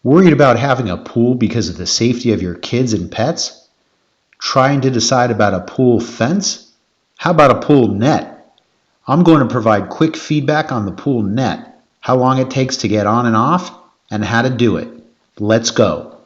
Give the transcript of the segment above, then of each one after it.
Worried about having a pool because of the safety of your kids and pets? Trying to decide about a pool fence? How about a pool net? I'm going to provide quick feedback on the pool net, how long it takes to get on and off, and how to do it. Let's go.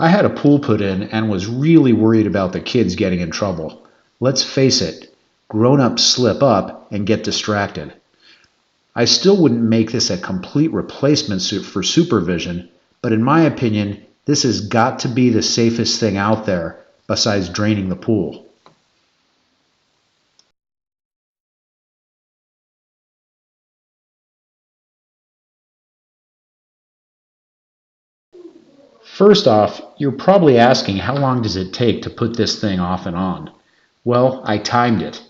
I had a pool put in and was really worried about the kids getting in trouble. Let's face it, grown-ups slip up and get distracted. I still wouldn't make this a complete replacement for supervision, but in my opinion, this has got to be the safest thing out there besides draining the pool. First off, you're probably asking how long does it take to put this thing off and on? Well, I timed it.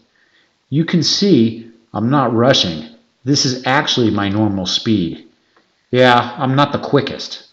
You can see I'm not rushing. This is actually my normal speed. Yeah, I'm not the quickest.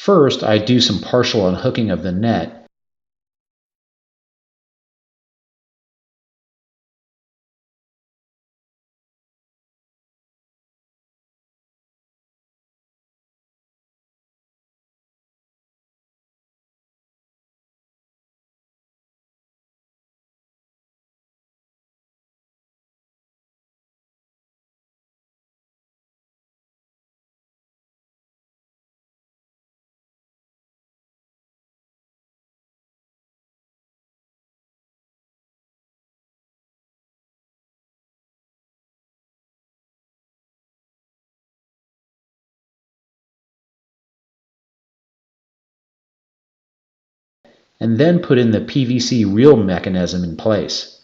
First, I do some partial unhooking of the net. And then put in the PVC reel mechanism in place.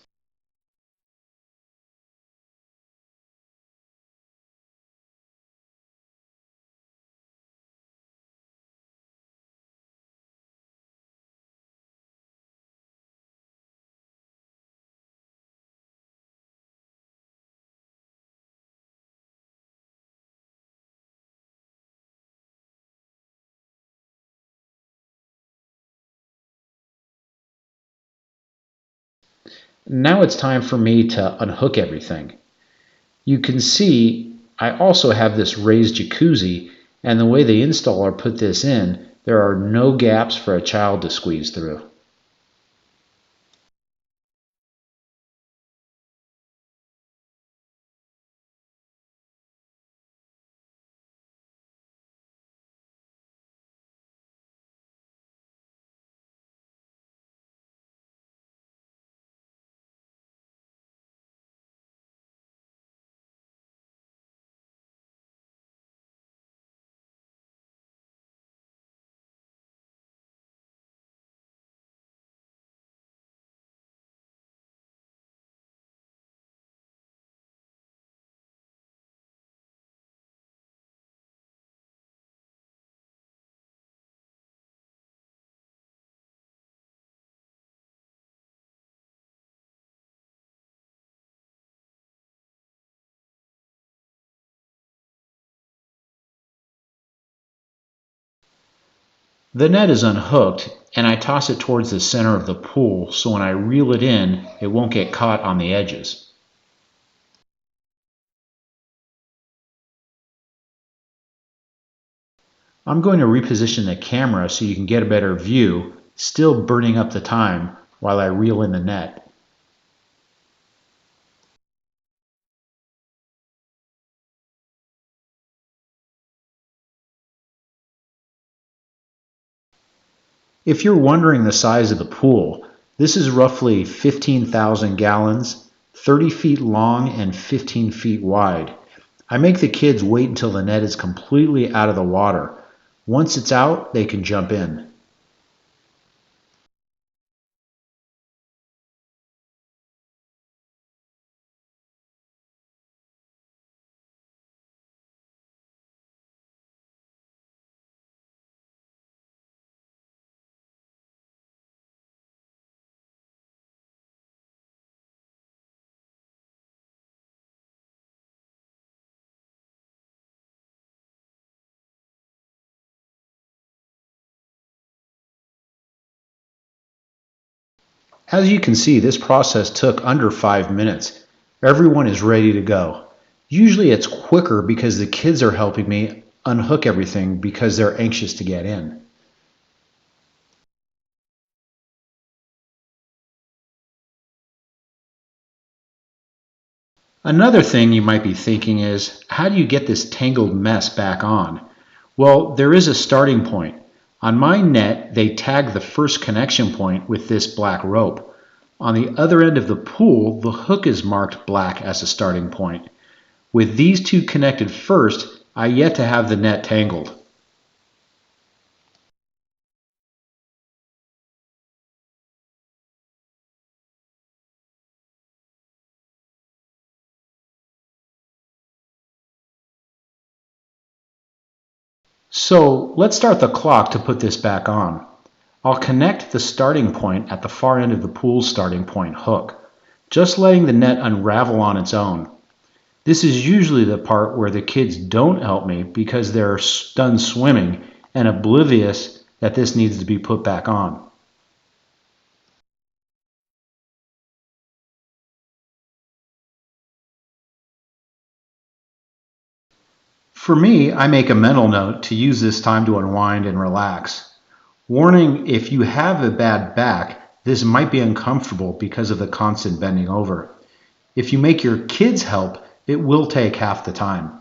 Now it's time for me to unhook everything. You can see I also have this raised jacuzzi, and the way the installer put this in, there are no gaps for a child to squeeze through. The net is unhooked, and I toss it towards the center of the pool so when I reel it in, it won't get caught on the edges. I'm going to reposition the camera so you can get a better view, still burning up the time while I reel in the net. If you're wondering the size of the pool, this is roughly 15,000 gallons, 30 feet long and 15 feet wide. I make the kids wait until the net is completely out of the water. Once it's out, they can jump in. As you can see, this process took under 5 minutes. Everyone is ready to go. Usually it's quicker because the kids are helping me unhook everything because they're anxious to get in. Another thing you might be thinking is, how do you get this tangled mess back on? Well, there is a starting point. On my net, they tag the first connection point with this black rope. On the other end of the pool, the hook is marked black as a starting point. With these two connected first, I yet to have the net tangled. So let's start the clock to put this back on. I'll connect the starting point at the far end of the pool's starting point hook, just letting the net unravel on its own. This is usually the part where the kids don't help me because they're done swimming and oblivious that this needs to be put back on. For me, I make a mental note to use this time to unwind and relax. Warning, if you have a bad back, this might be uncomfortable because of the constant bending over. If you make your kids help, it will take half the time.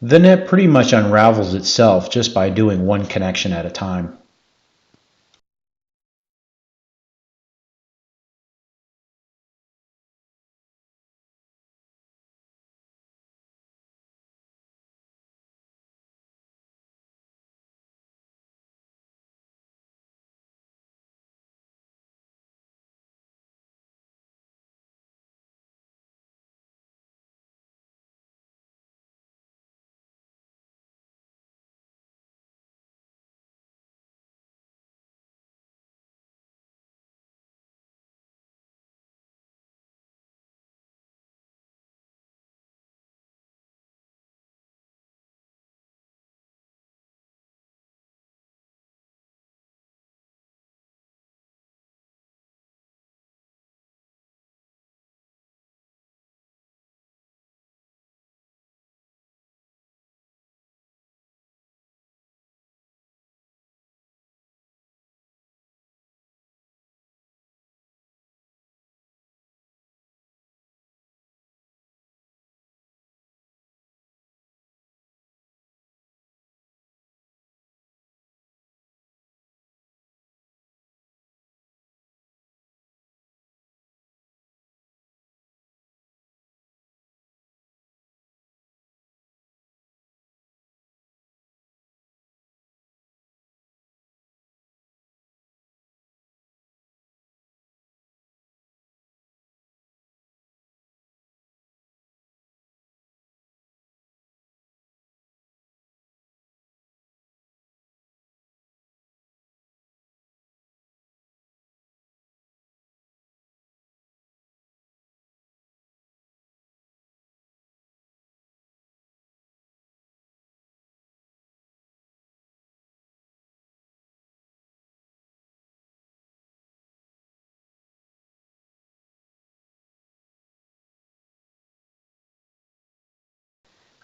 The net pretty much unravels itself just by doing one connection at a time.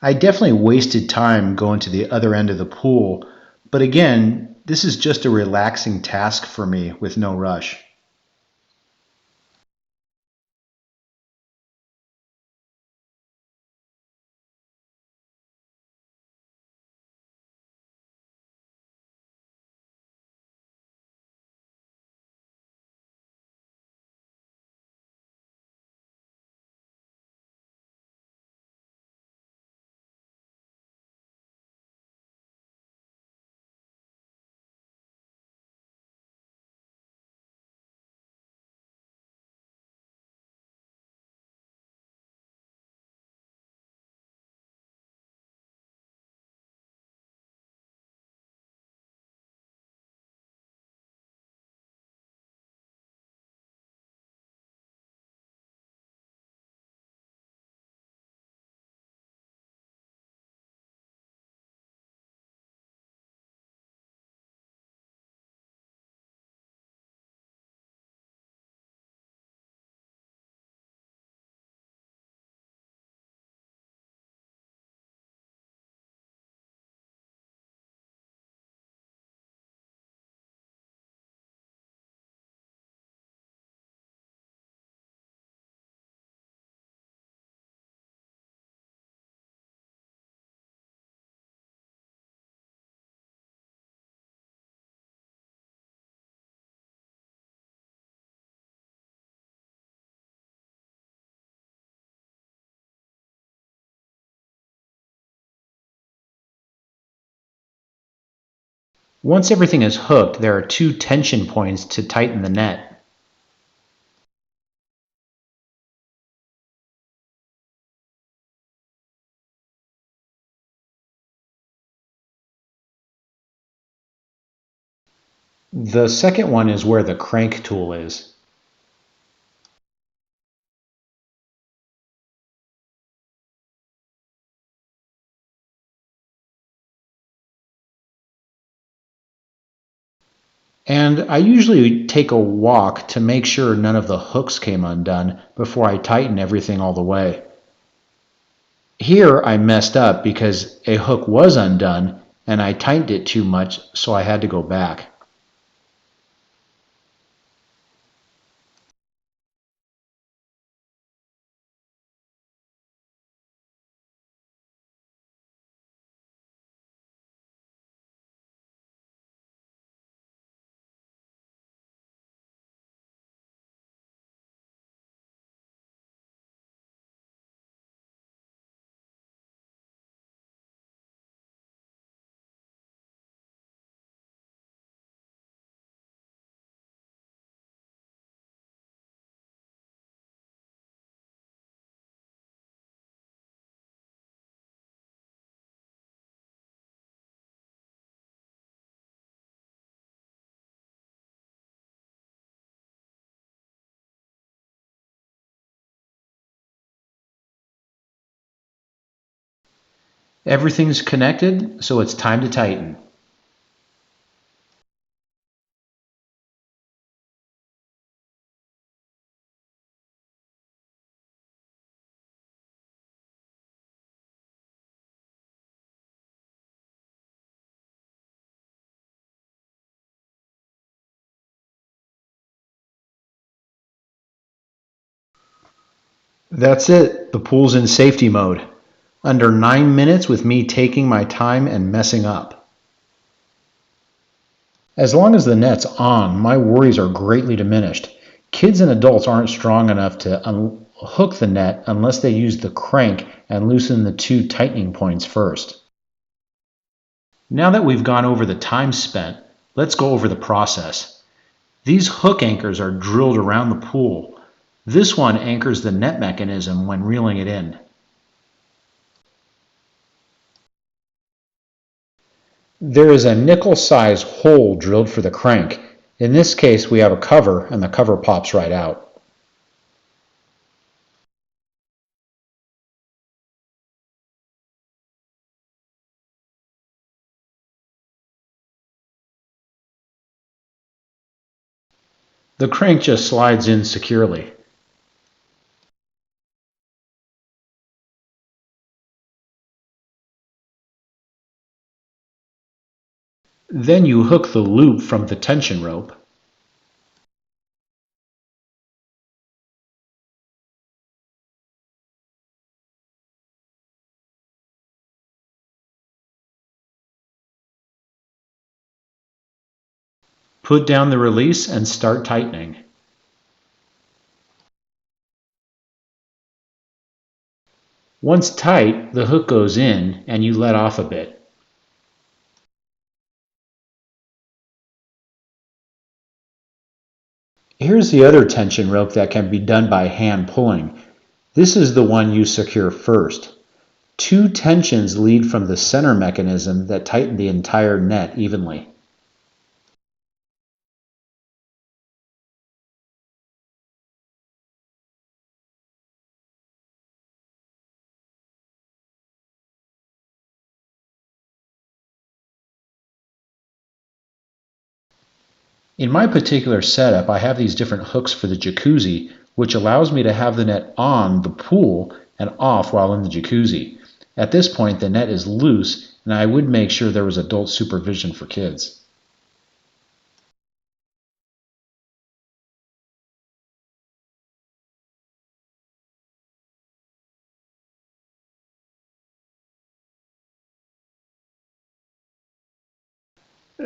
I definitely wasted time going to the other end of the pool, but again, this is just a relaxing task for me with no rush. Once everything is hooked, there are two tension points to tighten the net. The second one is where the crank tool is. And I usually take a walk to make sure none of the hooks came undone before I tighten everything all the way. Here I messed up because a hook was undone and I tightened it too much, so I had to go back. Everything's connected, so it's time to tighten. That's it. The pool's in safety mode. Under 9 minutes with me taking my time and messing up. As long as the net's on, my worries are greatly diminished. Kids and adults aren't strong enough to unhook the net unless they use the crank and loosen the two tightening points first. Now that we've gone over the time spent, let's go over the process. These hook anchors are drilled around the pool. This one anchors the net mechanism when reeling it in. There is a nickel-sized hole drilled for the crank. In this case, we have a cover, and the cover pops right out. The crank just slides in securely. Then you hook the loop from the tension rope. Put down the release and start tightening. Once tight, the hook goes in and you let off a bit. Here's the other tension rope that can be done by hand pulling. This is the one you secure first. 2 tensions lead from the center mechanism that tighten the entire net evenly. In my particular setup, I have these different hooks for the jacuzzi, which allows me to have the net on the pool and off while in the jacuzzi. At this point, the net is loose, and I would make sure there was adult supervision for kids.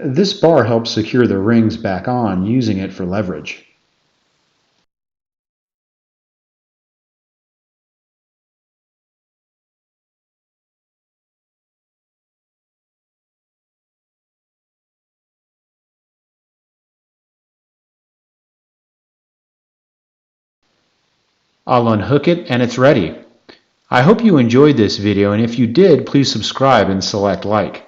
This bar helps secure the rings back on using it for leverage. I'll unhook it and it's ready. I hope you enjoyed this video, and if you did, please subscribe and select like.